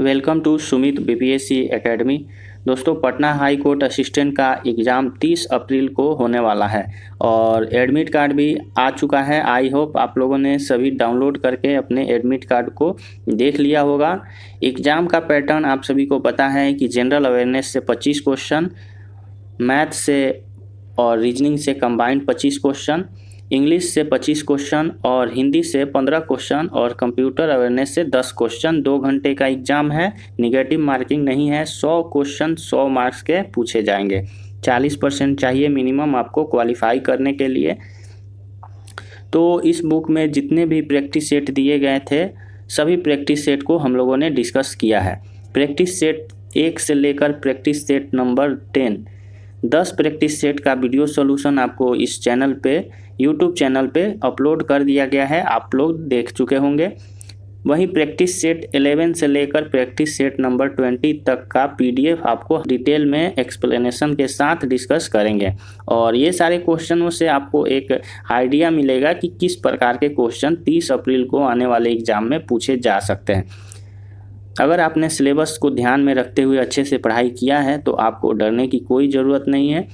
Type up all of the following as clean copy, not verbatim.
Welcome to Sumit BPSC academy. दोस्तों, Patna high court assistant का exam 30 April को होने वाला है और एडमिट कार्ड भी आ चुका है। आई होप आप लोगों ने सभी डाउनलोड करके अपने एडमिट कार्ड को देख लिया होगा। एग्ज़ाम का पैटर्न आप सभी को पता है कि जनरल अवेयरनेस से 25 क्वेश्चन, मैथ से और रीजनिंग से कंबाइंड 25 क्वेश्चन, इंग्लिश से 25 क्वेश्चन और हिंदी से 15 क्वेश्चन और कंप्यूटर अवेयरनेस से 10 क्वेश्चन। 2 घंटे का एग्ज़ाम है, निगेटिव मार्किंग नहीं है। 100 क्वेश्चन 100 मार्क्स के पूछे जाएंगे। 40% चाहिए मिनिमम आपको क्वालिफाई करने के लिए। तो इस बुक में जितने भी प्रैक्टिस सेट दिए गए थे, सभी प्रैक्टिस सेट को हम लोगों ने डिस्कस किया है। प्रैक्टिस सेट 1 से लेकर practice set number 10 practice set का वीडियो सॉल्यूशन आपको इस चैनल पे, यूट्यूब चैनल पे अपलोड कर दिया गया है, आप लोग देख चुके होंगे। वहीं प्रैक्टिस सेट 11 से लेकर प्रैक्टिस सेट नंबर 20 तक का पीडीएफ आपको डिटेल में एक्सप्लेनेशन के साथ डिस्कस करेंगे और ये सारे क्वेश्चनों से आपको एक आइडिया मिलेगा कि किस प्रकार के क्वेश्चन 30 अप्रैल को आने वाले एग्जाम में पूछे जा सकते हैं। अगर आपने सिलेबस को ध्यान में रखते हुए अच्छे से पढ़ाई किया है तो आपको डरने की कोई ज़रूरत नहीं है।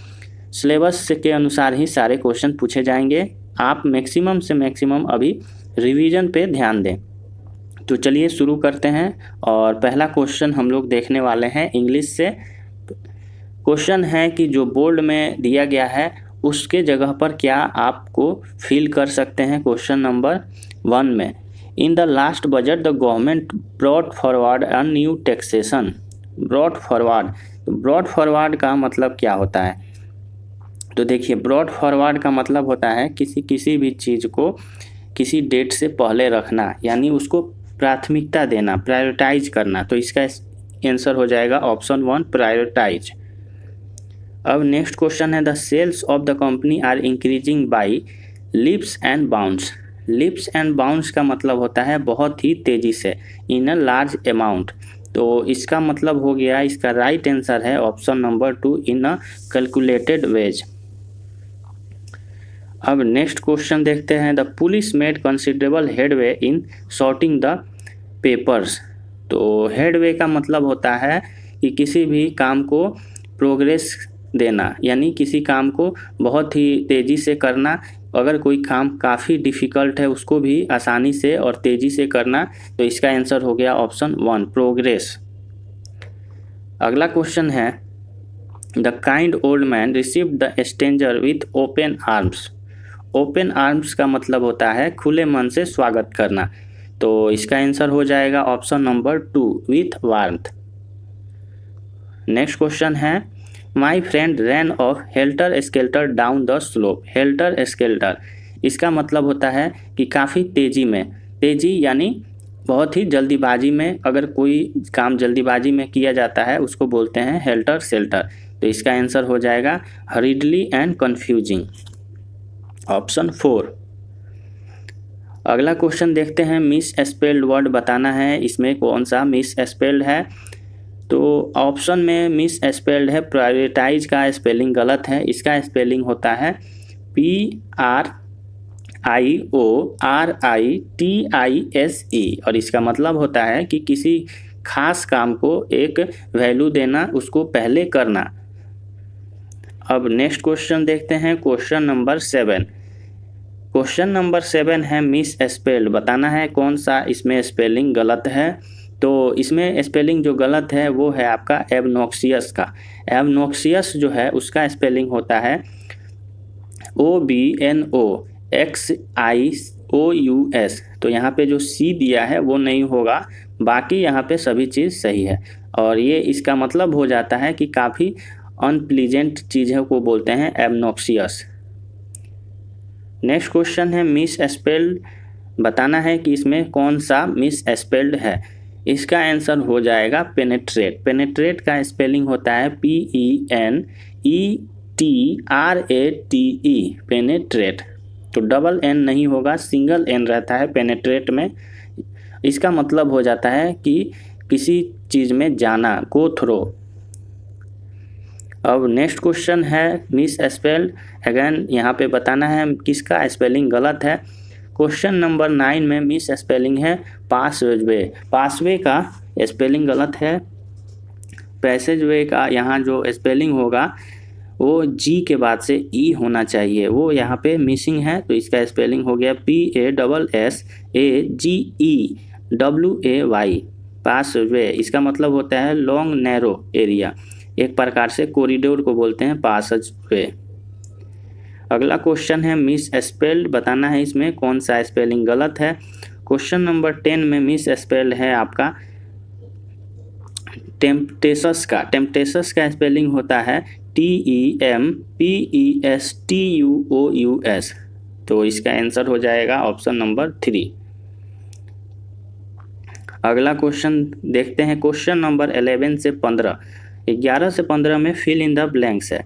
सिलेबस के अनुसार ही सारे क्वेश्चन पूछे जाएंगे। आप मैक्सिमम से मैक्सिमम अभी रिवीजन पे ध्यान दें। तो चलिए शुरू करते हैं और पहला क्वेश्चन हम लोग देखने वाले हैं इंग्लिश से। क्वेश्चन है कि जो बोर्ड में दिया गया है उसके जगह पर क्या आपको फिल कर सकते हैं। क्वेश्चन नंबर 1 में, in the last budget the government brought forward a new taxation. Brought forward का मतलब क्या होता है? तो देखिए, ब्रॉट फॉरवर्ड का मतलब होता है किसी भी चीज़ को किसी डेट से पहले रखना, यानी उसको प्राथमिकता देना, प्रायोरिटाइज करना। तो इसका आंसर हो जाएगा ऑप्शन 1, प्रायोरिटाइज। अब नेक्स्ट क्वेश्चन है, the sales of the company are increasing by leaps and bounds. Leaps and bounds का मतलब होता है बहुत ही तेज़ी से, इन अ लार्ज अमाउंट। तो इसका मतलब हो गया, इसका राइट आंसर है option number 2, in a calculated ways. अब नेक्स्ट क्वेश्चन देखते हैं, the police made considerable headway in sorting the papers. तो हेडवे का मतलब होता है कि किसी भी काम को प्रोग्रेस देना, यानी किसी काम को बहुत ही तेज़ी से करना। अगर कोई काम काफ़ी डिफ़िकल्ट है उसको भी आसानी से और तेज़ी से करना। तो इसका आंसर हो गया ऑप्शन 1, प्रोग्रेस। अगला क्वेश्चन है, the kind old man received the stranger with open arms. Open arms का मतलब होता है खुले मन से स्वागत करना। तो इसका आंसर हो जाएगा option number 2, with warmth. Next question है, my friend ran off helter skelter down the slope. Helter skelter, इसका मतलब होता है कि काफ़ी तेज़ी में, तेज़ी यानी बहुत ही जल्दीबाजी में, अगर कोई काम जल्दीबाजी में किया जाता है उसको बोलते हैं हेल्टर स्केल्टर। तो इसका आंसर हो जाएगा हरीडली एंड कन्फ्यूजिंग, ऑप्शन 4। अगला क्वेश्चन देखते हैं, मिस स्पेल्ड वर्ड बताना है, इसमें कौन सा मिस स्पेल्ड है। तो ऑप्शन में मिस स्पेल्ड है प्रायोरिटाइज का स्पेलिंग गलत है। इसका स्पेलिंग होता है PRIORITISE और इसका मतलब होता है कि किसी खास काम को एक वैल्यू देना, उसको पहले करना। अब नेक्स्ट क्वेश्चन देखते हैं, क्वेश्चन नंबर 7। क्वेश्चन नंबर 7 है मिस स्पेल्ड, बताना है कौन सा इसमें स्पेलिंग गलत है। तो इसमें स्पेलिंग जो गलत है वो है आपका एबनॉक्सियस का। एबनॉक्सियस जो है उसका स्पेलिंग होता है OBNOXIOUS। तो यहाँ पे जो C दिया है वो नहीं होगा, बाकी यहाँ पे सभी चीज़ सही है और ये इसका मतलब हो जाता है कि काफ़ी अनप्लीजेंट चीज़ों को बोलते हैं एबनॉक्सियस। नेक्स्ट क्वेश्चन है मिस स्पेल्ड, बताना है कि इसमें कौन सा मिस स्पेल्ड है। इसका आंसर हो जाएगा पेनेट्रेट। पेनेट्रेट का स्पेलिंग होता है PENETRATE, पेनेट्रेट। तो डबल N नहीं होगा, सिंगल N रहता है पेनेट्रेट में। इसका मतलब हो जाता है कि किसी चीज़ में जाना, गो थ्रो। अब नेक्स्ट क्वेश्चन है मिस स्पेल्ड, अगेन यहाँ पे बताना है किसका स्पेलिंग गलत है। क्वेश्चन नंबर 9 में मिस स्पेलिंग है पासवे। पासवे का स्पेलिंग गलत है। पैसेज वे का यहाँ जो स्पेलिंग होगा वो जी के बाद से ई होना चाहिए, वो यहाँ पे मिसिंग है, तो इसका स्पेलिंग हो गया PASSAGEWAY, पास वे। इसका मतलब होता है लॉन्ग नैरो एरिया, एक प्रकार से कॉरिडोर को बोलते हैं पासेज वे। अगला क्वेश्चन है मिस स्पेल्ड, बताना है इसमें कौन सा स्पेलिंग गलत है। क्वेश्चन नंबर 10 में मिस स्पेल्ड है आपका टेम्पटेसस का स्पेलिंग होता है TEMPESTUOUS, तो इसका आंसर हो जाएगा ऑप्शन नंबर 3। अगला क्वेश्चन देखते हैं, क्वेश्चन नंबर 11 से 15, 11 से 15 में फिल इन द ब्लैंक्स है।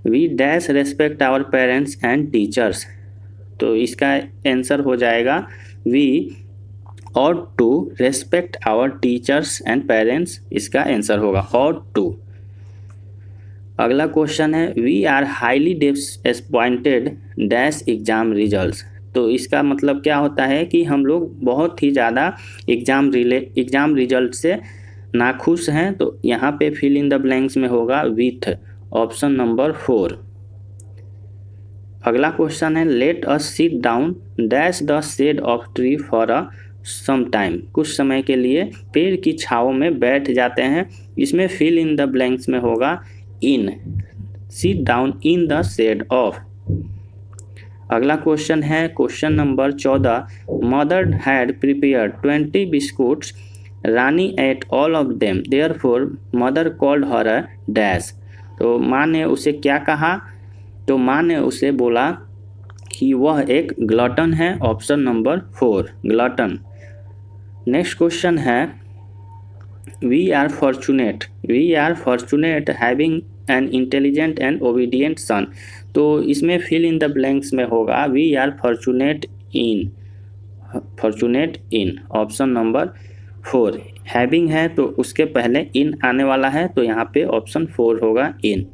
We dash respect our parents and teachers, तो इसका आंसर हो जाएगा we ought to respect our teachers and parents, इसका आंसर होगा ought to। अगला क्वेश्चन है we are highly disappointed dash exam results, तो इसका मतलब क्या होता है कि हम लोग बहुत ही ज़्यादा एग्ज़ाम रिजल्ट से नाखुश हैं, तो यहाँ पे फिल इन द ब्लैंक्स में होगा विथ, ऑप्शन नंबर 4। अगला क्वेश्चन है let us sit down dash the shade of tree for a some time, कुछ समय के लिए पेड़ की छाँव में बैठ जाते हैं, इसमें फिल इन द ब्लैंक्स में होगा in, sit down in the shade off. अगला क्वेश्चन है question number 14, mother had prepared 20 biscuits, Rani ate all of them, therefore mother called her a dash, तो माँ ने उसे क्या कहा, तो माँ ने उसे बोला कि वह एक ग्लटन है, option number 4 glutton. Next question है we are fortunate having an intelligent and obedient son, तो इसमें फिल इन द ब्लैंक्स में होगा we are fortunate in, option number 4। Having है तो उसके पहले इन आने वाला है, तो यहाँ पे ऑप्शन 4 होगा इन।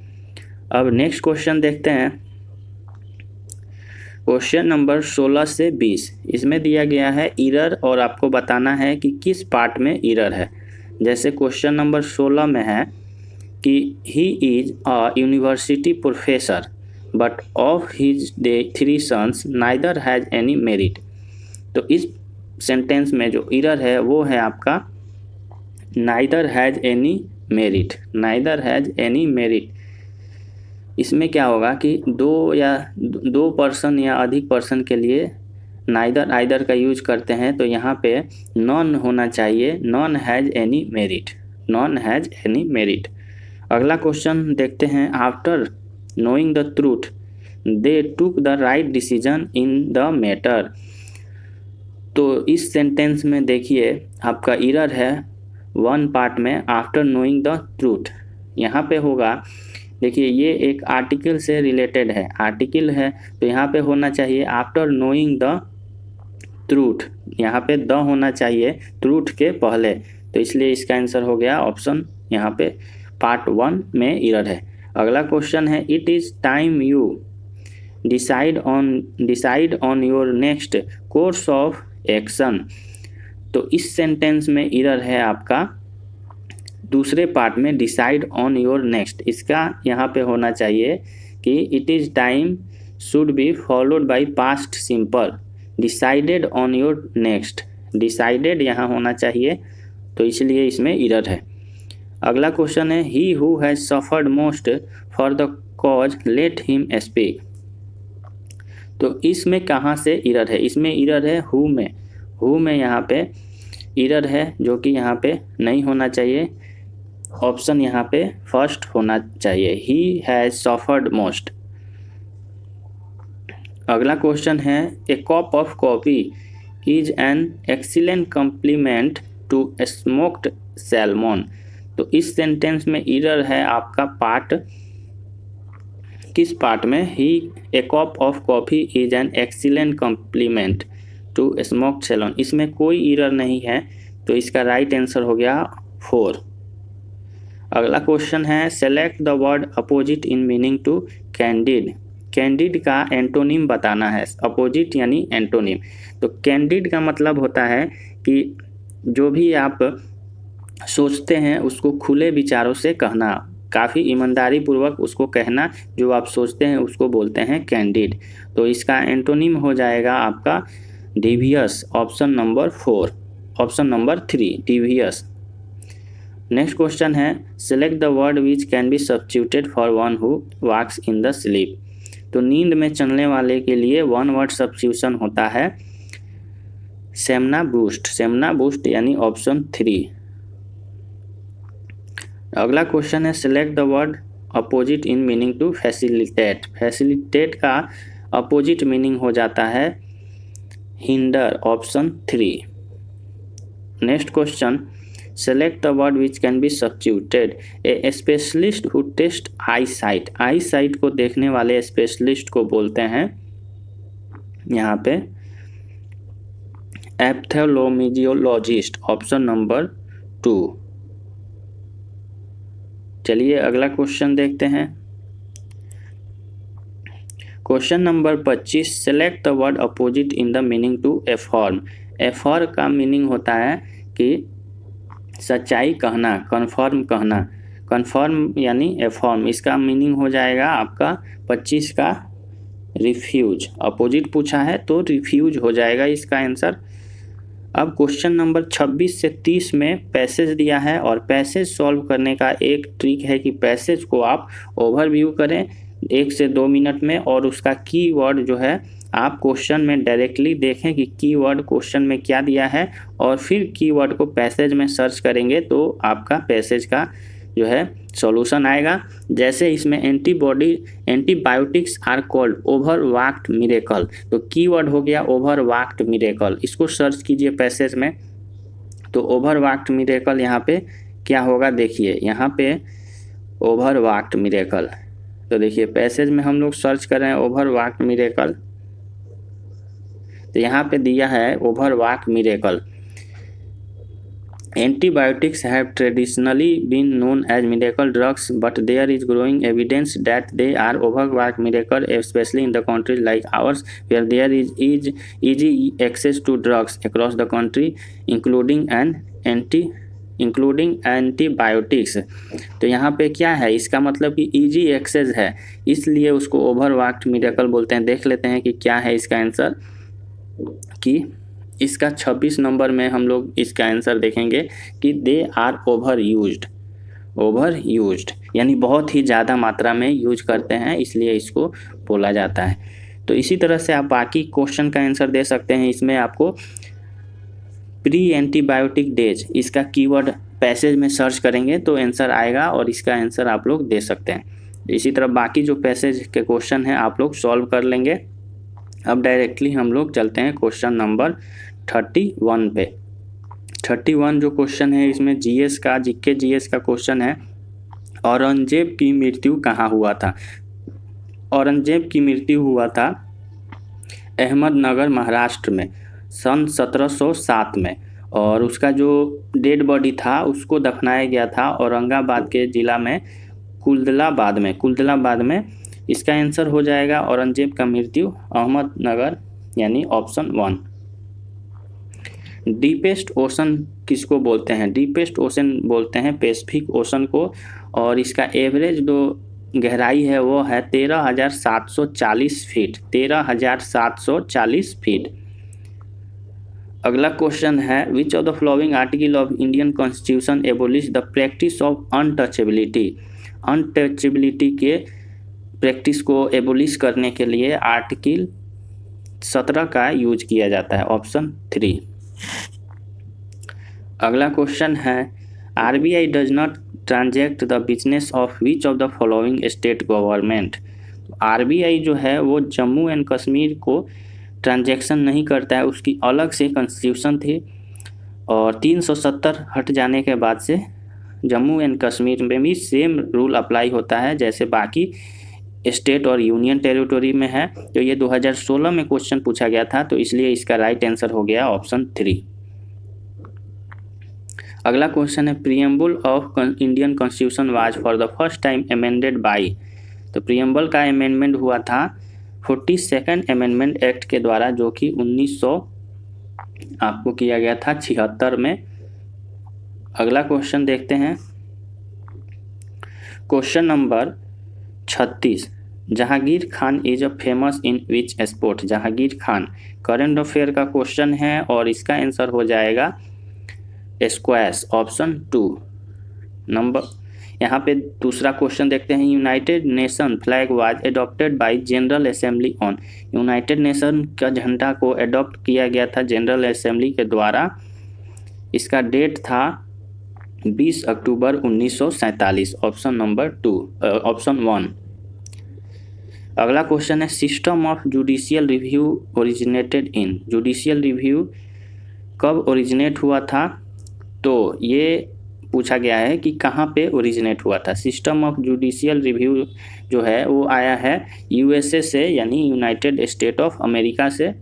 अब नेक्स्ट क्वेश्चन देखते हैं, क्वेश्चन नंबर 16 से 20, इसमें दिया गया है इरर और आपको बताना है कि किस पार्ट में इरर है। जैसे क्वेश्चन नंबर 16 में है कि he is a university professor but of his 3 sons neither has any merit, तो इस सेंटेंस में जो इरर है वो है आपका नाइदर हैज एनी मेरिट। इसमें क्या होगा कि दो पर्सन या अधिक पर्सन के लिए नाइदर आइदर का यूज करते हैं, तो यहाँ पे नॉन होना चाहिए, नॉन हैज एनी मेरिट। अगला क्वेश्चन देखते हैं, after knowing the truth they took the right decision in the matter, तो इस सेंटेंस में देखिए आपका इरर है 1 पार्ट में, आफ्टर नोइंग द ट्रूथ, यहाँ पे होगा, देखिए ये एक आर्टिकल से रिलेटेड है, आर्टिकल है, तो यहाँ पे होना चाहिए आफ्टर नोइंग द ट्रूथ, यहाँ पे द होना चाहिए ट्रूथ के पहले, तो इसलिए इसका आंसर हो गया ऑप्शन यहाँ पे पार्ट 1 में इरर है। अगला क्वेश्चन है it is time you decide on your next course of action, तो इस सेंटेंस में इरर है आपका दूसरे पार्ट में डिसाइड ऑन योर नेक्स्ट, इसका यहाँ पे होना चाहिए कि it is time should be followed by past simple, decided on your next, decided यहाँ होना चाहिए, तो इसलिए इसमें इरर है। अगला क्वेश्चन है he who has suffered most for the cause let him speak, तो इसमें कहाँ से इरर है, इसमें इरर है हु में यहाँ पे इरर है, जो कि यहाँ पे नहीं होना चाहिए, ऑप्शन यहाँ पे फर्स्ट होना चाहिए, ही हैज सफर्ड मोस्ट। अगला क्वेश्चन है a cup of coffee is an excellent complement to smoked salmon, तो इस सेंटेंस में इरर है आपका पार्ट, किस पार्ट में, ही a cup of coffee is an excellent complement to smoked salmon, इसमें कोई इरर नहीं है, तो इसका राइट आंसर हो गया 4। अगला क्वेश्चन है select the word opposite in meaning to candid, candid का एंटोनिम बताना है, अपोजिट यानी एंटोनिम, तो कैंडिड का मतलब होता है कि जो भी आप सोचते हैं उसको खुले विचारों से कहना, काफ़ी ईमानदारी पूर्वक उसको कहना, जो आप सोचते हैं उसको बोलते हैं कैंडिड। तो इसका एंटोनिम हो जाएगा आपका devious, option number 4, option number 3 devious. Next question है select the word which can be substituted for one who walks in the sleep. तो नींद में चलने वाले के लिए वन वर्ड सब्स्टिट्यूशन होता है सेमना बूस्ट, सेमना बूस्ट यानी ऑप्शन 3। अगला क्वेश्चन है select the word opposite in meaning to facilitate. Facilitate का अपोजिट मीनिंग हो जाता है hinder, option 3। Next question select the word which can be substituted. A specialist who test eye sight, eye sight को देखने वाले specialist को बोलते हैं यहाँ पे एप्थेलोमिजियोलॉजिस्ट, ऑप्शन नंबर 2। चलिए अगला क्वेश्चन देखते हैं। Question number 25 select the word opposite in the meaning to affirm. Affirm का मीनिंग होता है कि सच्चाई कहना, कन्फर्म कहना, कन्फर्म यानी एफॉर्म। इसका मीनिंग हो जाएगा आपका 25 का रिफ्यूज। अपोजिट पूछा है तो रिफ्यूज हो जाएगा इसका आंसर। अब क्वेश्चन नंबर 26 से 30 में पैसेज दिया है और पैसेज सॉल्व करने का एक ट्रिक है कि पैसेज को आप ओवरव्यू करें 1 से 2 मिनट में और उसका कीवर्ड जो है आप क्वेश्चन में डायरेक्टली देखें कि कीवर्ड क्वेश्चन में क्या दिया है और फिर कीवर्ड को पैसेज में सर्च करेंगे तो आपका पैसेज का जो है सॉल्यूशन आएगा। जैसे इसमें antibiotics are called overworked miracle, तो कीवर्ड हो गया ओवरवर्क्ड मिरेकल, इसको सर्च कीजिए पैसेज में। तो ओवरवर्क्ड मिरेकल यहाँ पे क्या होगा देखिए, यहाँ पे ओवरवर्क्ड मिरेकल, तो देखिए पैसेज में हम लोग सर्च कर रहे हैं ओवरवर्क्ड मिरेकल, तो यहाँ पे दिया है overworked miracle. Antibiotics have traditionally been known as miracle drugs, but there is growing evidence that they are overworked miracle, especially in the countries like ours, where there is easy access to drugs across the country, including antibiotics. तो यहाँ पे क्या है, इसका मतलब कि easy access है, इसलिए उसको ओवरवर्क्ड मिरेकल बोलते हैं। देख लेते हैं कि क्या है इसका आंसर, कि इसका 26 नंबर में हम लोग इसका आंसर देखेंगे कि दे आर ओवर यूज्ड यानी बहुत ही ज़्यादा मात्रा में यूज करते हैं, इसलिए इसको बोला जाता है। तो इसी तरह से आप बाकी क्वेश्चन का आंसर दे सकते हैं। इसमें आपको प्री एंटीबायोटिक डेज, इसका कीवर्ड पैसेज में सर्च करेंगे तो आंसर आएगा और इसका आंसर आप लोग दे सकते हैं। इसी तरह बाकी जो पैसेज के क्वेश्चन हैं आप लोग सॉल्व कर लेंगे। अब डायरेक्टली हम लोग चलते हैं क्वेश्चन नंबर 31 पे। 31 जो क्वेश्चन है इसमें जीएस का क्वेश्चन है, औरंगजेब की मृत्यु कहाँ हुआ था। औरंगजेब की मृत्यु हुआ था अहमदनगर महाराष्ट्र में सन 1707 में, और उसका जो डेड बॉडी था उसको दफनाया गया था औरंगाबाद के ज़िला में कुल्दलाबाद में। इसका आंसर हो जाएगा औरंगजेब का मृत्यु अहमदनगर यानी ऑप्शन 1। डीपेस्ट ओशन किसको बोलते हैं, डीपेस्ट ओशन बोलते हैं पैसिफिक ओशन को, और इसका एवरेज जो गहराई है वो है 13,740 फीट, 13,740 फीट। अगला क्वेश्चन है which of the following article of Indian constitution abolish the practice of untouchability. Untouchability के प्रैक्टिस को एबोलिश करने के लिए आर्टिकल 17 का यूज किया जाता है, ऑप्शन 3। अगला क्वेश्चन है RBI does not transact the business of which of the following state government. RBI जो है वो जम्मू एंड कश्मीर को ट्रांजैक्शन नहीं करता है, उसकी अलग से कॉन्स्टिट्यूशन थी और 370 हट जाने के बाद से जम्मू एंड कश्मीर में भी सेम रूल अप्लाई होता है जैसे बाकी स्टेट और यूनियन टेरिटोरी में है। तो ये 2016 में क्वेश्चन पूछा गया था, तो इसलिए इसका राइट आंसर हो गया ऑप्शन 3। अगला क्वेश्चन है preamble of Indian constitution was for the first time amended bye. तो प्रीएम्बल का अमेंडमेंट हुआ था 42nd अमेंडमेंट एक्ट के द्वारा, जो कि 1900 आपको किया गया था 76 में अगला क्वेश्चन देखते हैं। Question number 36, Jahangir Khan is a famous in which sport. Jahangir Khan current affair का क्वेश्चन है और इसका आंसर हो जाएगा स्क्वैश, ऑप्शन 2 नंबर। यहाँ पे दूसरा क्वेश्चन देखते हैं। United nation flag was adopted by general assembly on. United nation का झंडा को एडॉप्ट किया गया था जनरल असेंबली के द्वारा। इसका डेट था 20 अक्टूबर 1947, ऑप्शन नंबर 2, ऑप्शन 1। अगला क्वेश्चन है, system of judicial review originated in. Judicial review कब ओरिजिनेट हुआ था? तो ये पूछा गया है कि कहाँ पे ओरिजिनेट हुआ था। सिस्टम ऑफ जुडिशियल रिव्यू जो है वो आया है यूएसए से, यानी यूनाइटेड स्टेट ऑफ अमेरिका से।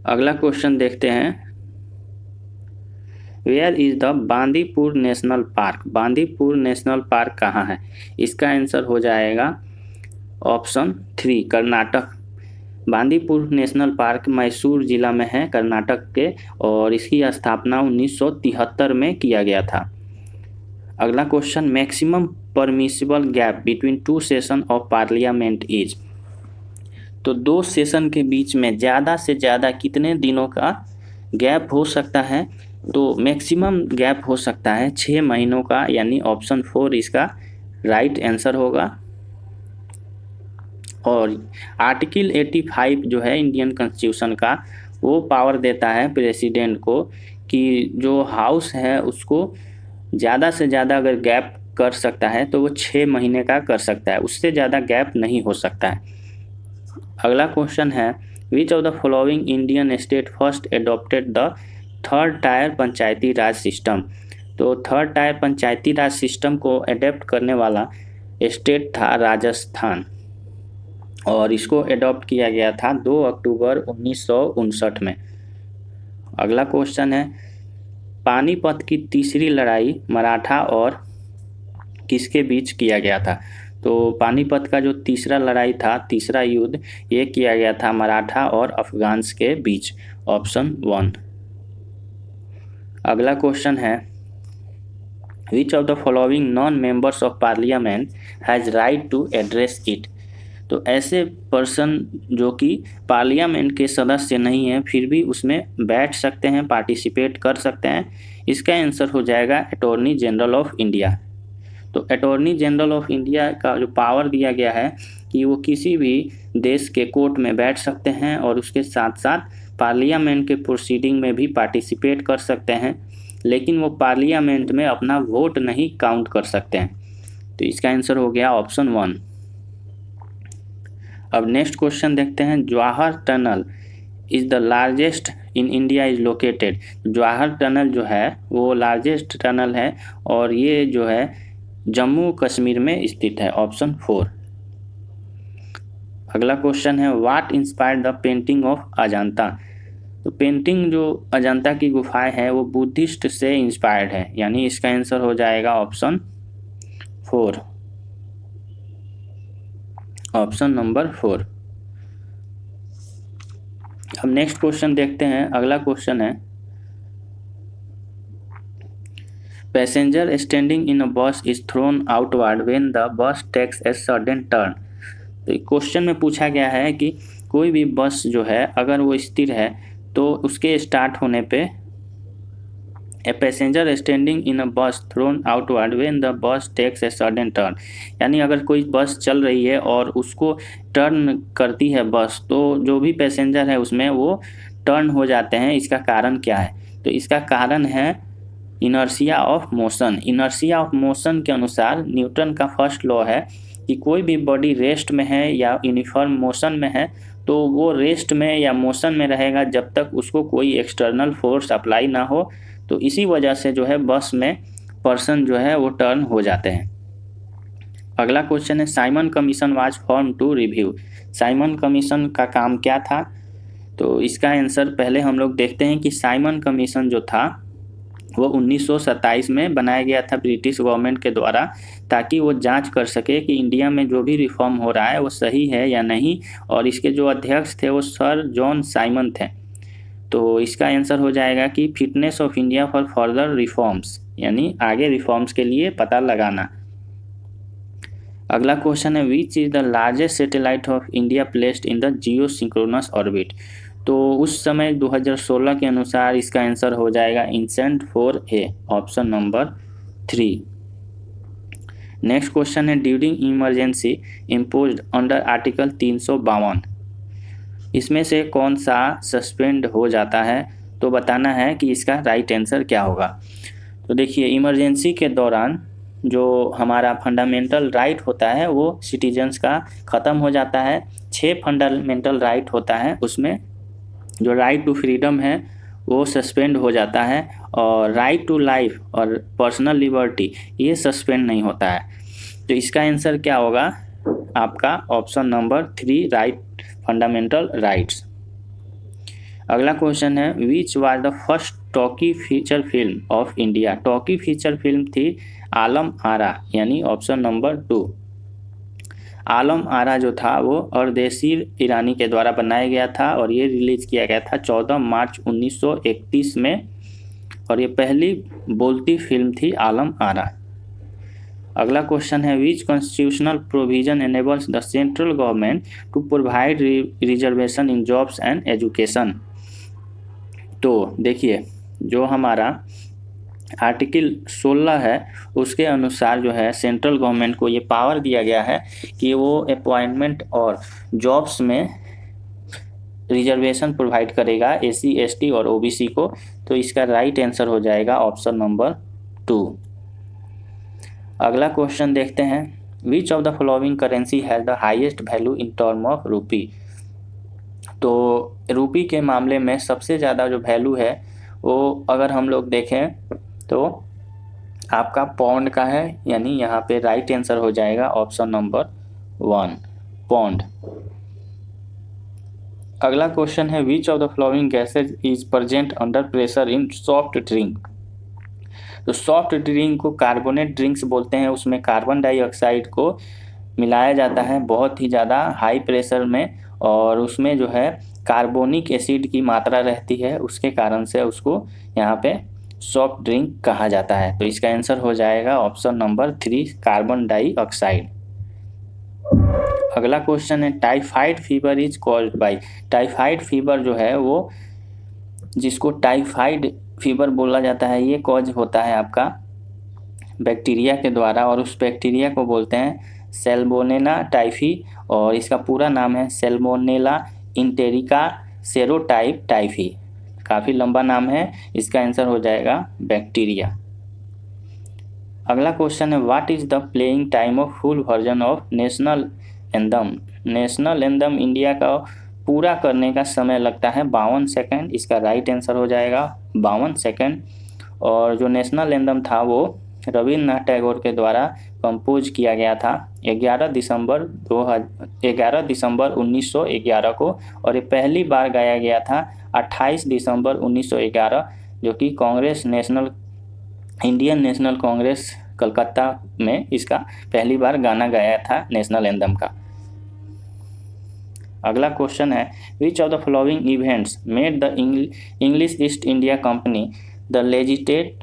अगला क्वेश्चन देखते हैं। Where is the Bandipur national park. Bandipur national park कहाँ है? इसका आंसर हो जाएगा option 3, Karnataka. Bandipur national park Mysore जिला में है, कर्नाटक के, और इसकी स्थापना 1973 में किया गया था। अगला question, maximum permissible gap between 2 session of parliament is. तो 2 सेशन के बीच में ज़्यादा से ज़्यादा कितने दिनों का गैप हो सकता है? तो मैक्सिमम गैप हो सकता है 6 महीनों का, यानी ऑप्शन 4 इसका राइट आंसर होगा। और आर्टिकल 85 जो है इंडियन कॉन्स्टिट्यूशन का, वो पावर देता है प्रेसिडेंट को कि जो हाउस है उसको ज़्यादा से ज़्यादा अगर गैप कर सकता है तो वो 6 महीने का कर सकता है, उससे ज़्यादा गैप नहीं हो सकता है। अगला क्वेश्चन है, which of the following Indian state first adopted the 3rd tyre Panchayati Raj system. तो 3rd टायर पंचायती राज सिस्टम को अडेप्ट करने वाला स्टेट था राजस्थान, और इसको एडॉप्ट किया गया था 2 अक्टूबर 1959 में। अगला क्वेश्चन है, पानीपत की तीसरी लड़ाई मराठा और किसके बीच किया गया था? तो पानीपत का जो तीसरा लड़ाई था, तीसरा युद्ध, ये किया गया था मराठा और अफगान्स के बीच, ऑप्शन 1। अगला क्वेश्चन है, which of the following non members of parliament has right to address it. तो ऐसे पर्सन जो कि पार्लियामेंट के सदस्य नहीं हैं फिर भी उसमें बैठ सकते हैं, पार्टिसिपेट कर सकते हैं, इसका आंसर हो जाएगा अटॉर्नी जनरल ऑफ इंडिया। तो अटॉर्नी जनरल ऑफ इंडिया का जो पावर दिया गया है कि वो किसी भी देश के कोर्ट में बैठ सकते हैं और उसके साथ साथ पार्लियामेंट के प्रोसीडिंग में भी पार्टिसिपेट कर सकते हैं, लेकिन वो पार्लियामेंट में अपना वोट नहीं काउंट कर सकते हैं। तो इसका आंसर हो गया ऑप्शन 1। अब नेक्स्ट क्वेश्चन देखते हैं। Jawahar tunnel is the largest in India is located. Jawahar tunnel जो है वो लार्जेस्ट टनल है और ये जो है जम्मू कश्मीर में स्थित है, ऑप्शन 4। अगला क्वेश्चन है, what inspired the painting of Ajanta. तो पेंटिंग जो अजंता की गुफाएं है वो बुद्धिस्ट से इंस्पायर्ड है, यानी इसका आंसर हो जाएगा ऑप्शन 4, ऑप्शन नंबर 4। अब नेक्स्ट क्वेश्चन देखते हैं। अगला क्वेश्चन है, passenger standing in a bus is thrown outward when the bus takes a sudden turn. तो क्वेश्चन में पूछा गया है कि कोई भी बस जो है अगर वो स्थिर है तो उसके स्टार्ट होने पे a passenger standing in a bus thrown outward when the bus takes a sudden turn, यानी अगर कोई बस चल रही है और उसको टर्न करती है बस, तो जो भी पैसेंजर है उसमें वो टर्न हो जाते हैं। इसका कारण क्या है? तो इसका कारण है inertia of motion. Inertia of motion के अनुसार न्यूटन का फर्स्ट लॉ है कि कोई भी बॉडी रेस्ट में है या यूनिफॉर्म मोशन में है तो वो रेस्ट में या मोशन में रहेगा जब तक उसको कोई एक्सटर्नल फोर्स अप्लाई ना हो। तो इसी वजह से जो है बस में पर्सन जो है वो टर्न हो जाते हैं। अगला क्वेश्चन है, Simon commission was form to review. Simon commission का काम क्या था? तो इसका आंसर पहले हम लोग देखते हैं कि साइमन कमीशन जो था वो 1927 में बनाया गया था ब्रिटिश गवर्नमेंट के द्वारा, ताकि वो जांच कर सके कि इंडिया में जो भी रिफॉर्म हो रहा है वो सही है या नहीं। और इसके जो अध्यक्ष थे वो सर जॉन साइमन थे। तो इसका आंसर हो जाएगा कि fitness of India for further reforms, यानी आगे रिफॉर्म्स के लिए पता लगाना। अगला क्वेश्चन है which is the largest satellite of India placed in the Jio synchronous orbit. तो उस समय 2016 के अनुसार इसका आंसर हो जाएगा innocent 4A, option number 3। Next question है during emergency imposed under article 352, इसमें से कौन सा सस्पेंड हो जाता है, तो बताना है कि इसका राइट आंसर क्या होगा। तो देखिए इमरजेंसी के दौरान जो हमारा फंडामेंटल राइट होता है वो सिटीजन्स का ख़त्म हो जाता है। 6 फंडामेंटल राइट होता है, उसमें जो राइट टू फ्रीडम है वो सस्पेंड हो जाता है, और राइट टू लाइफ और पर्सनल लिबर्टी ये सस्पेंड नहीं होता है। तो इसका आंसर क्या होगा आपका option number 3, right fundamental rights. अगला क्वेश्चन है which was the first talkie feature film of India. Talkie feature film थी आलम आरा, यानी ऑप्शन नंबर 2। आलम आरा जो था वो अर्देशीर ईरानी के द्वारा बनाया गया था और ये रिलीज किया गया था 14 मार्च 1931 में, और ये पहली बोलती फिल्म थी आलम आरा। अगला क्वेश्चन है which constitutional provision enables the central government to provide reservation in jobs and education. तो देखिए जो हमारा आर्टिकल 16 है उसके अनुसार जो है सेंट्रल गवर्नमेंट को ये पावर दिया गया है कि वो अपॉइंटमेंट और जॉब्स में रिजर्वेशन प्रोवाइड करेगा SC ST और OBC को। तो इसका राइट आंसर हो जाएगा ऑप्शन नंबर 2। अगला क्वेश्चन देखते हैं विच of the following currency has the highest value in term of रूपी। तो रूपी के मामले में सबसे ज़्यादा जो वैल्यू है वो अगर हम लोग देखें तो आपका पौंड का है, यानी यहाँ पे राइट आंसर हो जाएगा ऑप्शन नंबर 1, पौंड। अगला क्वेश्चन है which of the flowing gases is present under pressure in soft drink. तो सॉफ्ट ड्रिंक को कार्बोनेट ड्रिंक्स बोलते हैं, उसमें कार्बन डाइऑक्साइड को मिलाया जाता है बहुत ही ज़्यादा हाई प्रेशर में, और उसमें जो है कार्बोनिक एसिड की मात्रा रहती है, उसके कारण से उसको यहाँ पे सॉफ्ट ड्रिंक कहा जाता है। तो इसका आंसर हो जाएगा ऑप्शन नंबर 3, कार्बन डाइऑक्साइड। अगला क्वेश्चन है typhoid fever is caused by. Typhoid fever जो है वो जिसको टाइफाइड फीवर बोला जाता है ये कॉज होता है आपका बैक्टीरिया के द्वारा, और उस बैक्टीरिया को बोलते हैं सैल्मोनेला टाइफी, और इसका पूरा नाम है सैल्मोनेला इंटेरिका सेरोटाइप टाइफी। काफ़ी लंबा नाम है, इसका आंसर हो जाएगा बैक्टीरिया। अगला क्वेश्चन है what is the playing time of full version of national anthem. National anthem India का पूरा करने का समय लगता है 52 सेकंड, इसका राइट आंसर हो जाएगा 52 सेकंड। और जो नेशनल एंथम था वो रविन्द्रनाथ टैगोर के द्वारा कंपोज किया गया था 11 दिसंबर 1911 को, और ये पहली बार गाया गया था 28 दिसंबर 1911, जो कि इंडियन नेशनल कांग्रेस कलकत्ता में इसका पहली बार गाना गाया था नेशनल एंथम का। अगला क्वेश्चन है which of the following events made the English East India Company the legitimate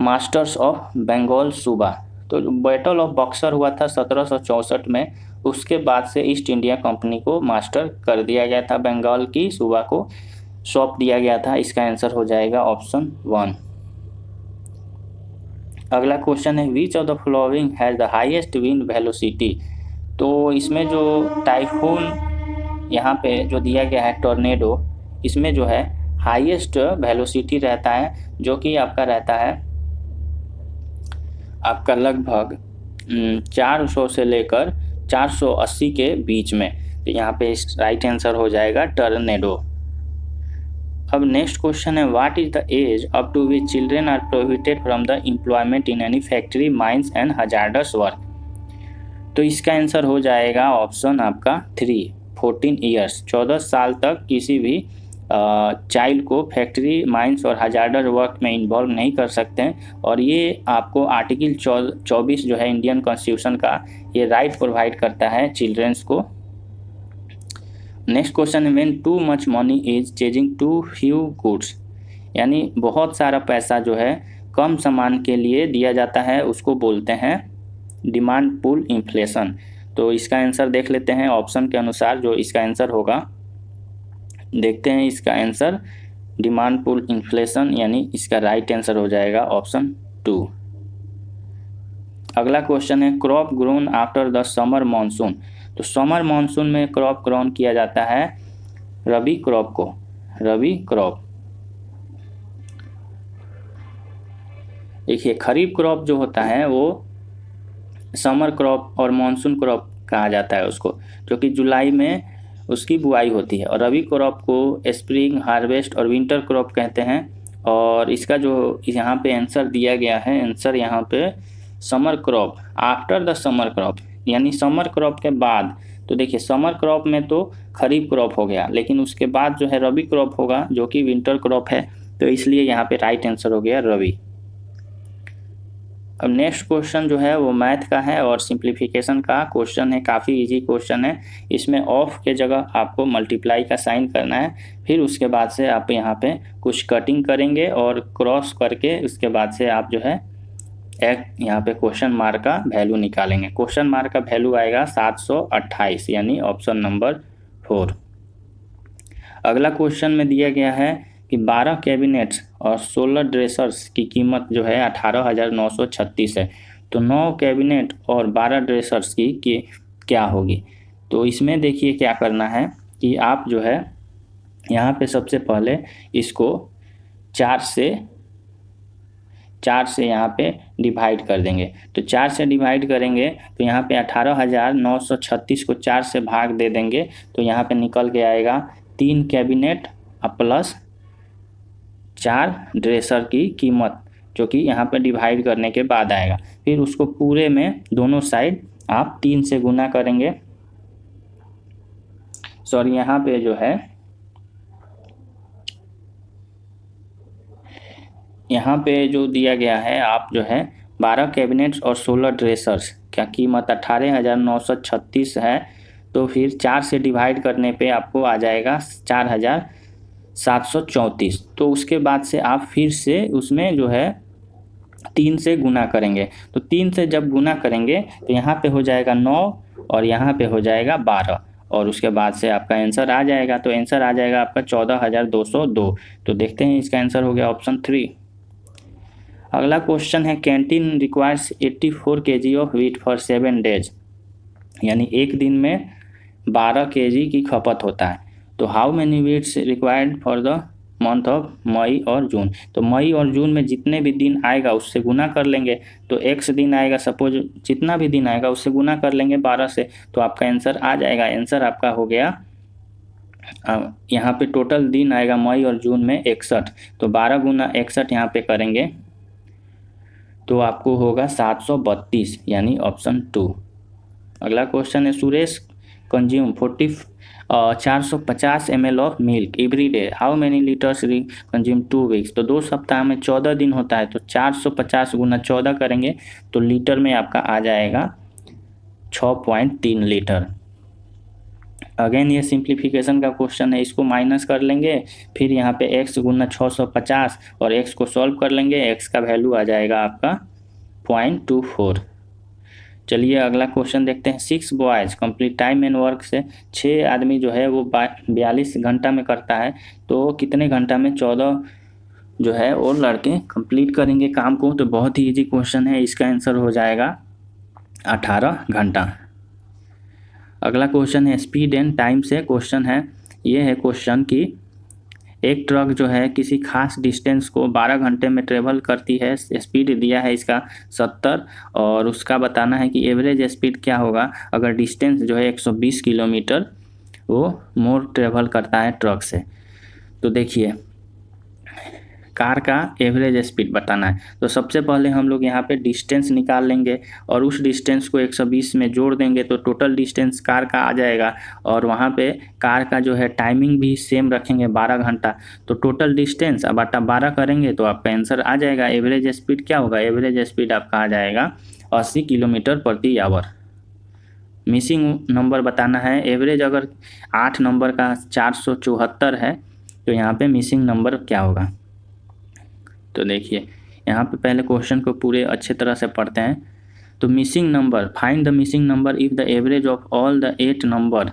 masters of Bengal सूबा। तो बैटल ऑफ बक्सर हुआ था 1764 में, उसके बाद से ईस्ट इंडिया कंपनी को मास्टर कर दिया गया था, बंगाल की सूबा को सौंप दिया गया था। इसका आंसर हो जाएगा ऑप्शन 1। अगला क्वेश्चन है which of the following has the highest wind velocity. तो इसमें जो टाइफून यहाँ पे जो दिया गया है टॉर्नेडो, इसमें जो है हाईएस्ट वेलोसिटी रहता है, जो कि आपका रहता है आपका लगभग 400 से लेकर 480 के बीच में। तो यहाँ पे राइट आंसर हो जाएगा टॉर्नेडो। अब नेक्स्ट क्वेश्चन है what is the age up to which children are prohibited from the employment in any factory, mines and hazardous work. तो इसका आंसर हो जाएगा ऑप्शन आपका 3, 14 ईयर्स। 14 साल तक किसी भी चाइल्ड को फैक्ट्री, माइंस और हजार्डस वर्क में इन्वॉल्व नहीं कर सकते हैं, और ये आपको आर्टिकल 24 जो है इंडियन कॉन्स्टिट्यूशन का, ये राइट प्रोवाइड करता है चिल्ड्रेंस को। नेक्स्ट क्वेश्चन है when too much money is chasing too few goods, यानी बहुत सारा पैसा जो है कम सामान के लिए दिया जाता है, उसको बोलते हैं डिमांड पुल इन्फ्लेशन। तो इसका आंसर देख लेते हैं ऑप्शन के अनुसार जो इसका आंसर होगा। देखते हैं इसका आंसर डिमांड पुल इन्फ्लेशन, यानी इसका राइट आंसर हो जाएगा ऑप्शन 2। अगला क्वेश्चन है crop grown after the summer monsoon. तो समर मानसून में क्रॉप ग्रोन किया जाता है रबी क्रॉप को, रबी क्रॉप। देखिए खरीफ क्रॉप जो होता है वो समर क्रॉप और मानसून क्रॉप कहा जाता है उसको, जो कि जुलाई में उसकी बुआई होती है। और रबी क्रॉप को स्प्रिंग हार्वेस्ट और विंटर क्रॉप कहते हैं। और इसका जो यहाँ पे आंसर दिया गया है, आंसर यहाँ पे summer crop after the summer crop, यानी समर क्रॉप के बाद। तो देखिए समर क्रॉप में तो खरीफ क्रॉप हो गया, लेकिन उसके बाद जो है रबी क्रॉप होगा जो कि विंटर क्रॉप है, तो इसलिए यहाँ पे राइट आंसर हो गया रबी। अब नेक्स्ट क्वेश्चन जो है वो मैथ का है और सिंप्लीफिकेशन का क्वेश्चन है, काफ़ी इजी क्वेश्चन है। इसमें ऑफ के जगह आपको मल्टीप्लाई का साइन करना है, फिर उसके बाद से आप यहाँ पे कुछ कटिंग करेंगे और क्रॉस करके उसके बाद से आप जो है एक यहाँ पे क्वेश्चन मार्क का वैल्यू निकालेंगे। क्वेश्चन मार्क का वैल्यू आएगा 728, यानी ऑप्शन नंबर 4। अगला क्वेश्चन में दिया गया है कि 12 कैबिनेट्स और 16 ड्रेसर्स की कीमत जो है 18,936 है। तो 9 कैबिनेट और 12 ड्रेसर्स की क्या होगी। तो इसमें देखिए क्या करना है कि आप जो है यहाँ पे सबसे पहले इसको 4 से यहाँ पे डिवाइड कर देंगे। तो 4 से डिवाइड करेंगे तो यहाँ पे 18,936 को 4 से भाग दे देंगे, तो यहाँ पे निकल के आएगा 3 कैबिनेट प्लस 4 ड्रेसर की कीमत, जो कि यहाँ पे डिवाइड करने के बाद आएगा। फिर उसको पूरे में दोनों साइड आप 3 से गुना करेंगे। सॉरी, यहाँ पे जो है यहाँ पे जो दिया गया है, आप जो है 12 कैबिनेट्स और 16 ड्रेसर्स क्या कीमत 18,936 है। तो फिर 4 से डिवाइड करने पे आपको आ जाएगा 4,734। तो उसके बाद से आप फिर से उसमें जो है 3 से गुना करेंगे। तो 3 से जब गुना करेंगे तो यहाँ पे हो जाएगा 9 और यहाँ पे हो जाएगा 12, और उसके बाद से आपका आंसर आ जाएगा। तो आंसर आ जाएगा आपका 14,202। तो देखते हैं इसका आंसर हो गया ऑप्शन 3। अगला क्वेश्चन है canteen requires 84 kg of wheat for 7 days, यानी एक दिन में 12 kg की खपत होता है। तो how many wheats required for the month of May और जून। तो मई और जून में जितने भी दिन आएगा उससे गुना कर लेंगे। तो x दिन आएगा, सपोज जितना भी दिन आएगा उससे गुना कर लेंगे 12 से, तो आपका आंसर आ जाएगा। आंसर आपका हो गया, यहाँ पे टोटल दिन आएगा मई और जून में 61। तो 12 गुना 61 यहाँ पे करेंगे तो आपको होगा 732, यानी ऑप्शन 2। अगला क्वेश्चन है Suresh consume 450 ml of milk every day, how many litres consume 2 weeks. तो 2 सप्ताह में 14 दिन होता है, तो 450 गुना 14 करेंगे तो लीटर में आपका आ जाएगा 6.3 लीटर। अगेन ये सिंप्लीफिकेशन का क्वेश्चन है, इसको माइनस कर लेंगे, फिर यहाँ पे x गुना 650 और x को सॉल्व कर लेंगे, x का वैल्यू आ जाएगा आपका 0.24। चलिए अगला क्वेश्चन देखते हैं। 6 boys complete time and work से 6 आदमी जो है वो 42 घंटा में करता है, तो कितने घंटा में 14 जो है वो लड़के कंप्लीट करेंगे काम को। तो बहुत ही इजी क्वेश्चन है, इसका आंसर हो जाएगा 18 घंटा। अगला क्वेश्चन है स्पीड एंड टाइम से क्वेश्चन है। ये है क्वेश्चन कि एक ट्रक जो है किसी खास डिस्टेंस को 12 घंटे में ट्रेवल करती है, स्पीड दिया है इसका 70, और उसका बताना है कि एवरेज स्पीड क्या होगा अगर डिस्टेंस जो है 120 किलोमीटर वो मोर ट्रेवल करता है ट्रक से। तो देखिए कार का एवरेज स्पीड बताना है, तो सबसे पहले हम लोग यहाँ पे डिस्टेंस निकाल लेंगे और उस डिस्टेंस को 120 में जोड़ देंगे, तो टोटल डिस्टेंस कार का आ जाएगा। और वहाँ पे कार का जो है टाइमिंग भी सेम रखेंगे 12 घंटा, तो टोटल डिस्टेंस अब बटा 12 करेंगे तो आपका आंसर आ जाएगा। एवरेज स्पीड क्या होगा, एवरेज स्पीड आपका आ जाएगा 80 किलोमीटर प्रति आवर। मिसिंग नंबर बताना है। एवरेज अगर 8 नंबर का 474 है तो यहाँ पे मिसिंग नंबर क्या होगा। तो देखिए यहाँ पे पहले क्वेश्चन को पूरे अच्छे तरह से पढ़ते हैं। तो missing number, find the missing number if the average of all the 8 number.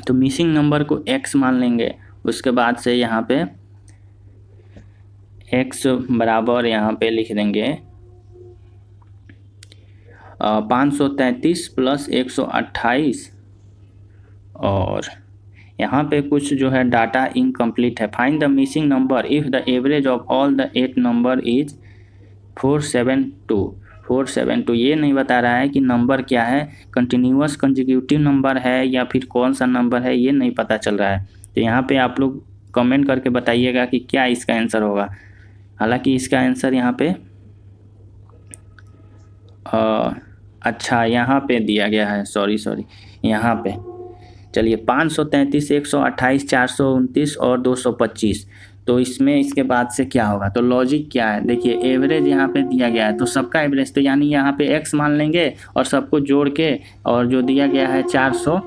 तो मिसिंग नंबर को x मान लेंगे, उसके बाद से यहाँ पे x बराबर यहाँ पे लिख देंगे 533 प्लस 128, और यहाँ पे कुछ जो है डाटा इनकम्प्लीट है। Find the missing number if the average of all the 8 number is 472। ये नहीं बता रहा है कि नंबर क्या है, कंटिन्यूअस कंजिक्यूटिव नंबर है या फिर कौन सा नंबर है, ये नहीं पता चल रहा है। तो यहाँ पे आप लोग कमेंट करके बताइएगा कि क्या इसका आंसर होगा। हालांकि इसका आंसर यहाँ पे अच्छा यहाँ पे दिया गया है, सॉरी यहाँ पे चलिए 533, 128, 429 और 225। तो इसमें इसके बाद से क्या होगा, तो लॉजिक क्या है, देखिए एवरेज यहाँ पे दिया गया है तो सबका एवरेज, तो यानी यहाँ पे x मान लेंगे और सबको जोड़ के, और जो दिया गया है 400,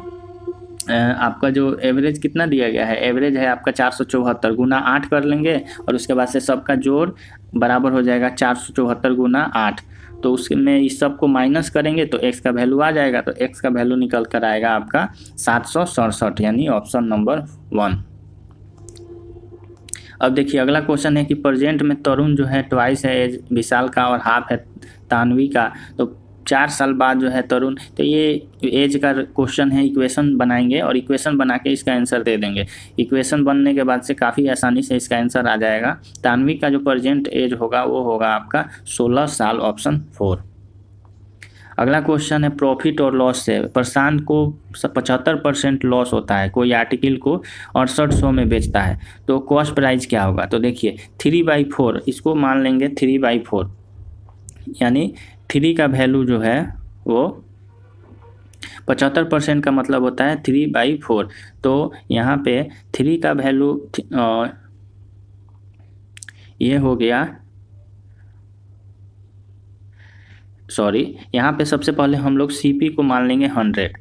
आपका जो एवरेज कितना दिया गया है, एवरेज है आपका 474 गुना 8 कर लेंगे, और उसके बाद से सबका जोड़ बराबर हो जाएगा 474 गुना 8। तो उसमें इस सब को माइनस करेंगे तो x का वैल्यू आ जाएगा, तो x का वैल्यू निकल कर आएगा आपका 767, यानी ऑप्शन नंबर 1। अब देखिए अगला क्वेश्चन है कि प्रेजेंट में तरुण जो है ट्वाइस है एज विशाल का और हाफ है तानवी का। तो 4 साल बाद जो है तरुण, तो ये एज का क्वेश्चन है, इक्वेशन बनाएंगे और इक्वेशन बना के इसका आंसर दे देंगे। इक्वेशन बनने के बाद से काफ़ी आसानी से इसका आंसर आ जाएगा। तानवी का जो प्रेजेंट एज होगा वो होगा आपका 16 साल, ऑप्शन 4। अगला क्वेश्चन है प्रॉफिट और लॉस से। प्रशांत को 75% लॉस होता है, कोई आर्टिकल को 6800 में बेचता है, तो कॉस्ट प्राइस क्या होगा। तो देखिए 3/4, इसको मान लेंगे 3/4, यानी 3 का वैल्यू जो है वो 75% का मतलब होता है 3/4। तो यहाँ पे 3 का वैल्यू ये हो गया, सॉरी यहाँ पे सबसे पहले हम लोग CP को मान लेंगे 100,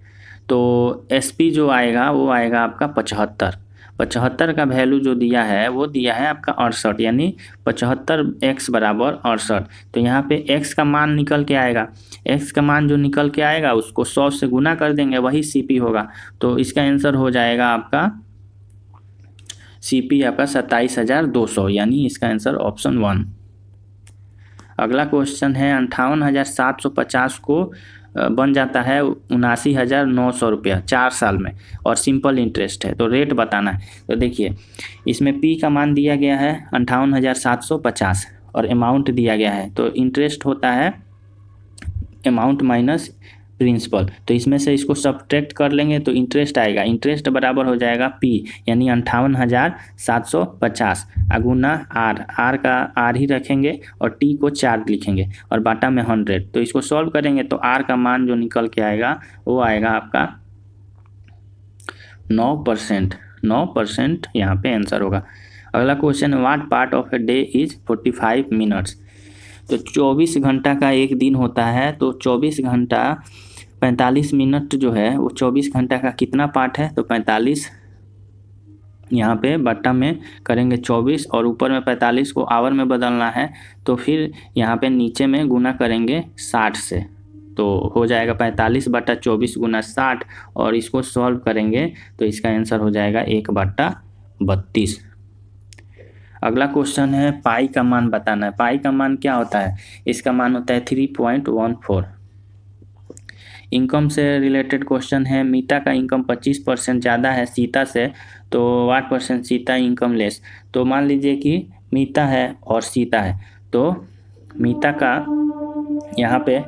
तो SP जो आएगा वो आएगा आपका 75 का वैल्यू जो दिया है वो दिया है आपका 68, यानी 75x बराबर 68। तो यहाँ पे x का मान निकल के आएगा, x का मान जो निकल के आएगा उसको 100 से गुना कर देंगे, वही CP होगा। तो इसका आंसर हो जाएगा आपका CP आपका 27,200, यानी इसका आंसर ऑप्शन 1। अगला क्वेश्चन है 58,750 को बन जाता है 79,900 रुपया 4 साल में, और सिंपल इंटरेस्ट है, तो रेट बताना है। तो देखिए इसमें P का मान दिया गया है 58,750 और अमाउंट दिया गया है, तो इंटरेस्ट होता है अमाउंट माइनस प्रिंसिपल। तो इसमें से इसको सब्ट्रैक्ट कर लेंगे तो इंटरेस्ट आएगा, इंटरेस्ट बराबर हो जाएगा P, यानी 58,750 गुना R का R ही रखेंगे और T को 4 लिखेंगे और बाटा में 100। तो इसको सॉल्व करेंगे तो R का मान जो निकल के आएगा वो आएगा आपका 9% यहाँ पे आंसर होगा। अगला question, what part of a day is 45 minutes. तो 24 घंटा का एक दिन होता है, तो 24 घंटा 45 मिनट जो है वो 24 घंटा का कितना पार्ट है, तो 45 यहाँ पे बट्टा में करेंगे 24 और ऊपर में 45 को आवर में बदलना है, तो फिर यहाँ पे नीचे में गुना करेंगे 60 से, तो हो जाएगा 45/24 गुना 60, और इसको सॉल्व करेंगे तो इसका आंसर हो जाएगा 1/32। अगला क्वेश्चन है पाई का मान बताना है। पाई का मान क्या होता है, इसका मान होता है 3.14। इनकम से रिलेटेड क्वेश्चन है, मीता का इनकम 25% ज़्यादा है सीता से, तो 8% सीता इनकम लेस। तो मान लीजिए कि मीता है और सीता है, तो मीता का यहाँ पे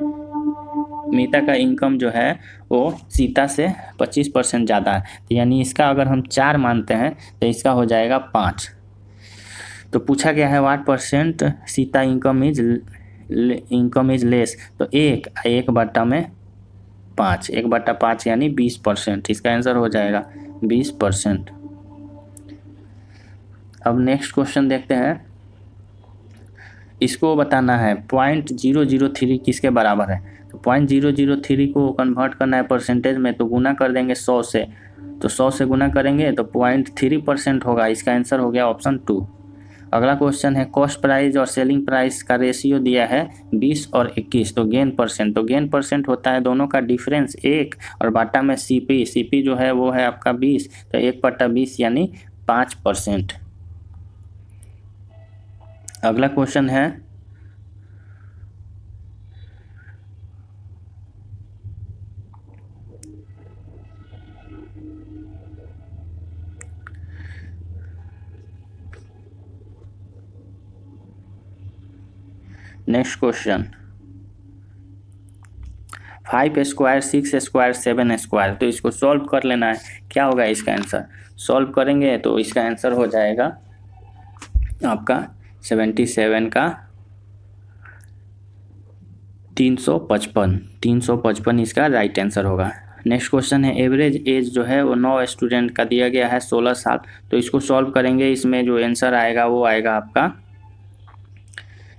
मीता का इनकम जो है वो सीता से 25% ज़्यादा है, तो यानी इसका अगर हम 4 मानते हैं तो इसका हो जाएगा 5। तो पूछा गया है what % Sita income is less, तो 1 बट्टा में 5, 1/5 यानी 20%, इसका आंसर हो जाएगा 20%। अब नेक्स्ट क्वेश्चन देखते हैं, इसको बताना है 0.003 किसके बराबर है। तो 0.003 को कन्वर्ट करना है परसेंटेज में, तो गुना कर देंगे 100 से। तो 100 से गुना करेंगे तो 0.3% होगा। इसका आंसर हो गया ऑप्शन 2। अगला क्वेश्चन है कॉस्ट प्राइस और सेलिंग प्राइस का रेशियो दिया है 20 और 21, तो गेन परसेंट। तो गेन परसेंट होता है दोनों का डिफरेंस 1 और बाटा में सीपी। सीपी जो है वो है आपका 20, तो 1/20 यानी 5%। अगला क्वेश्चन है next question 5 square 6 square 7 square. तो इसको सॉल्व कर लेना है। क्या होगा इसका आंसर? सॉल्व करेंगे तो इसका आंसर हो जाएगा आपका 77 का 355 इसका राइट आंसर होगा। नेक्स्ट क्वेश्चन है एवरेज एज जो है वो 9 स्टूडेंट का दिया गया है 16 साल। तो इसको सॉल्व करेंगे, इसमें जो आंसर आएगा वो आएगा आपका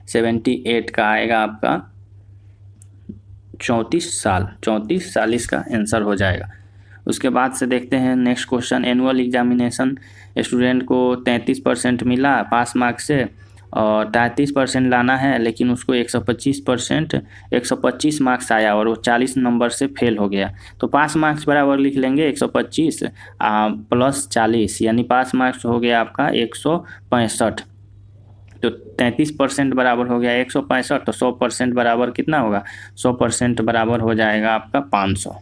78 का आएगा आपका 34 साल इसका आंसर हो जाएगा। उसके बाद से देखते हैं next question annual examination student को 33% मिला पास मार्क से और 33% लाना है, लेकिन उसको 125 मार्क्स आया और वो 40 नंबर से फेल हो गया। तो पास मार्क्स बराबर लिख लेंगे 125 प्लस 40 यानी पास मार्क्स हो गया आपका 165। तो 33% बराबर हो गया 165, तो 100% बराबर कितना होगा? 100% बराबर हो जाएगा आपका 500।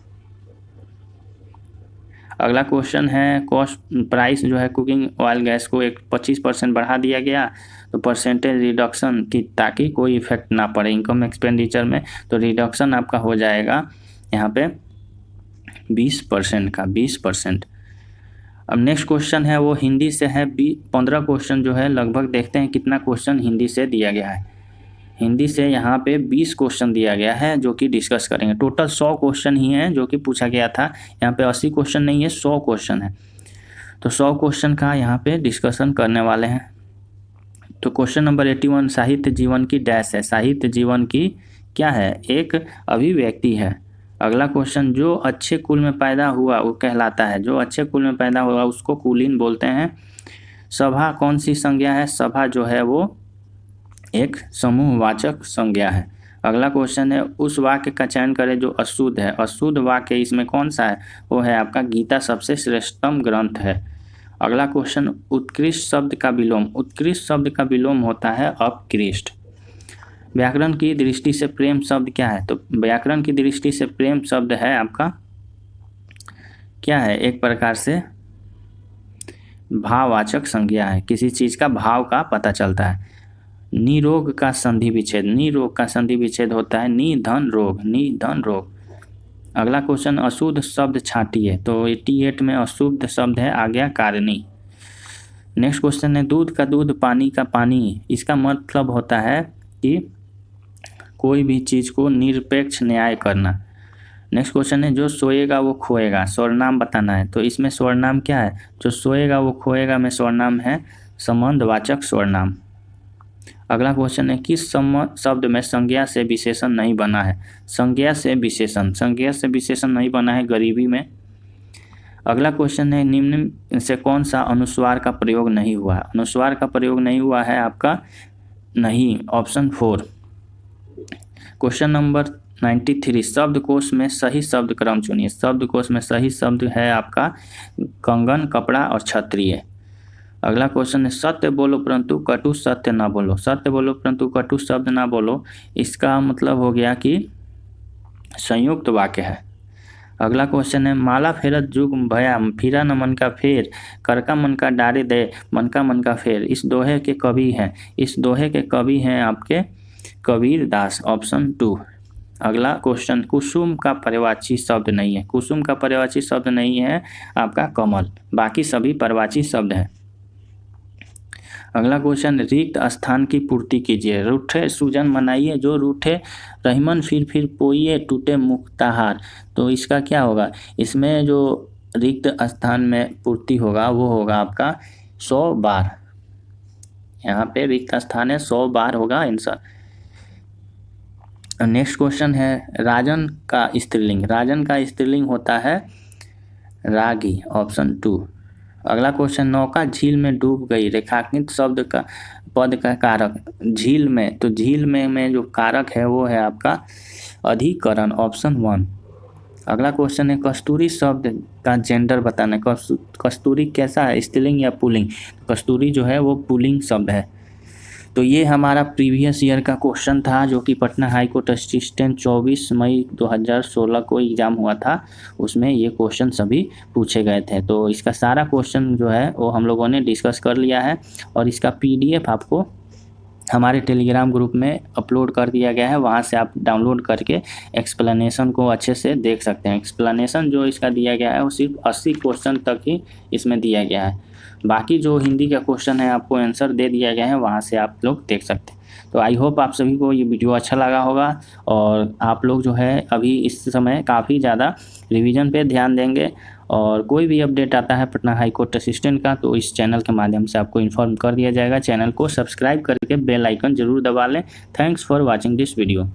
अगला क्वेश्चन है कॉस्ट प्राइस जो है कुकिंग ऑयल गैस को 25% बढ़ा दिया गया, तो परसेंटेज रिडक्शन की ताकि कोई इफेक्ट ना पड़े इनकम एक्सपेंडिचर में। तो रिडक्शन आपका हो जाएगा यहाँ पे 20% का 20%। अब नेक्स्ट क्वेश्चन है वो हिंदी से है 15 क्वेश्चन जो है लगभग देखते हैं कितना क्वेश्चन हिंदी से दिया गया है। हिंदी से यहाँ पे 20 क्वेश्चन दिया गया है जो कि डिस्कस करेंगे। टोटल 100 क्वेश्चन ही है जो कि पूछा गया था। यहाँ पे 80 क्वेश्चन नहीं है, 100 क्वेश्चन है। तो 100 क्वेश्चन का यहाँ पे डिस्कशन करने वाले हैं। तो क्वेश्चन नंबर 81 साहित्य जीवन की डैश है। साहित्य जीवन की क्या है? एक अभिव्यक्ति है। अगला क्वेश्चन जो अच्छे कुल में पैदा हुआ वो कहलाता है। जो अच्छे कुल में पैदा हुआ उसको कुलीन बोलते हैं। सभा कौन सी संज्ञा है? सभा जो है वो एक समूहवाचक संज्ञा है। अगला क्वेश्चन है उस वाक्य का चयन करें जो अशुद्ध है। अशुद्ध वाक्य इसमें कौन सा है? वो है आपका गीता सबसे श्रेष्ठतम ग्रंथ है। अगला क्वेश्चन उत्कृष्ट शब्द का विलोम। उत्कृष्ट शब्द का विलोम होता है अपकृष्ट। व्याकरण की दृष्टि से प्रेम शब्द क्या है? तो व्याकरण की दृष्टि से प्रेम शब्द है आपका क्या है? एक प्रकार से भाववाचक संज्ञा है। किसी चीज का भाव का पता चलता है। निरोग का संधि विच्छेद। निरोग का संधि विच्छेद होता है निधन रोग। निधन रोग। अगला क्वेश्चन अशुद्ध शब्द छांटिए। तो 88 में अशुद्ध शब्द है आज्ञाकारिणी। नेक्स्ट क्वेश्चन है दूध का दूध पानी का पानी। इसका मतलब होता है कि कोई भी चीज को निरपेक्ष न्याय करना। नेक्स्ट क्वेश्चन है जो सोएगा वो खोएगा। स्वर्नाम बताना है। तो इसमें स्वर्नाम क्या है? जो सोएगा वो खोएगा में स्वर्नाम है संबंधवाचक स्वर्नाम। अगला क्वेश्चन है किस शब्द में संज्ञा से विशेषण नहीं बना है? संज्ञा से विशेषण नहीं बना है गरीबी में। अगला क्वेश्चन है निम्न से कौन सा अनुस्वार का प्रयोग नहीं हुआ है? अनुस्वार का प्रयोग नहीं हुआ है आपका नहीं, ऑप्शन 4। क्वेश्चन नंबर 93 शब्दकोश में सही शब्द क्रम चुनिए। शब्दकोश में सही शब्द है आपका कंगन, कपड़ा और क्षत्रिय। अगला क्वेश्चन है सत्य बोलो परंतु कटु सत्य ना बोलो। सत्य बोलो परंतु कटु शब्द ना बोलो, इसका मतलब हो गया कि संयुक्त वाक्य है। अगला क्वेश्चन है माला फेरत जुग भया फिरा न मन का फेर, कर का मन का डारे दे मन का फेर। इस दोहे के कवि हैं। इस दोहे के कवि हैं आपके कबीर दास, ऑप्शन 2। अगला क्वेश्चन कुसुम का पर्यायवाची शब्द नहीं है। कुसुम का पर्यायवाची शब्द नहीं है आपका कमल, बाकी सभी पर्यायवाची शब्द हैं। अगला क्वेश्चन रिक्त स्थान की पूर्ति कीजिए। रूठे सूजन मनाइए जो रूठे रहीमन फिर पोइए टूटे मुक्ताहार। तो इसका क्या होगा? इसमें जो रिक्त स्थान में पूर्ति होगा वो होगा आपका 100 बार। यहाँ पे रिक्त स्थान है, 100 बार होगा आंसर। नेक्स्ट क्वेश्चन है राजन का स्त्रीलिंग। राजन का स्त्रीलिंग होता है रागी, ऑप्शन 2। अगला क्वेश्चन, नौका झील में डूब गई, रेखांकित शब्द का पद का कारक। झील में, तो झील में जो कारक है वो है आपका अधिकरण, ऑप्शन 1। अगला क्वेश्चन है कस्तूरी शब्द का जेंडर बताना है। कस्तूरी कैसा है, स्त्रीलिंग या पुल्लिंग? कस्तूरी जो है वो पुल्लिंग शब्द है। तो ये हमारा प्रीवियस ईयर का क्वेश्चन था जो कि पटना हाई कोर्ट असिस्टेंट 24 मई 2016 को एग्ज़ाम हुआ था, उसमें ये क्वेश्चन सभी पूछे गए थे। तो इसका सारा क्वेश्चन जो है वो हम लोगों ने डिस्कस कर लिया है और इसका PDF आपको हमारे टेलीग्राम ग्रुप में अपलोड कर दिया गया है, वहाँ से आप डाउनलोड करके एक्सप्लेनेशन को अच्छे से देख सकते हैं। एक्सप्लेनेशन जो इसका दिया गया है वो सिर्फ 80 क्वेश्चन तक ही इसमें दिया गया है, बाकी जो हिंदी का क्वेश्चन है आपको आंसर दे दिया गया है, वहाँ से आप लोग देख सकते हैं। तो आई होप आप सभी को ये वीडियो अच्छा लगा होगा और आप लोग जो है अभी इस समय काफ़ी ज़्यादा रिवीजन पे ध्यान देंगे और कोई भी अपडेट आता है पटना हाई कोर्ट असिस्टेंट का तो इस चैनल के माध्यम से आपको इन्फॉर्म कर दिया जाएगा। चैनल को सब्सक्राइब करके बेल आइकन जरूर दबा लें। Thanks for watching this video.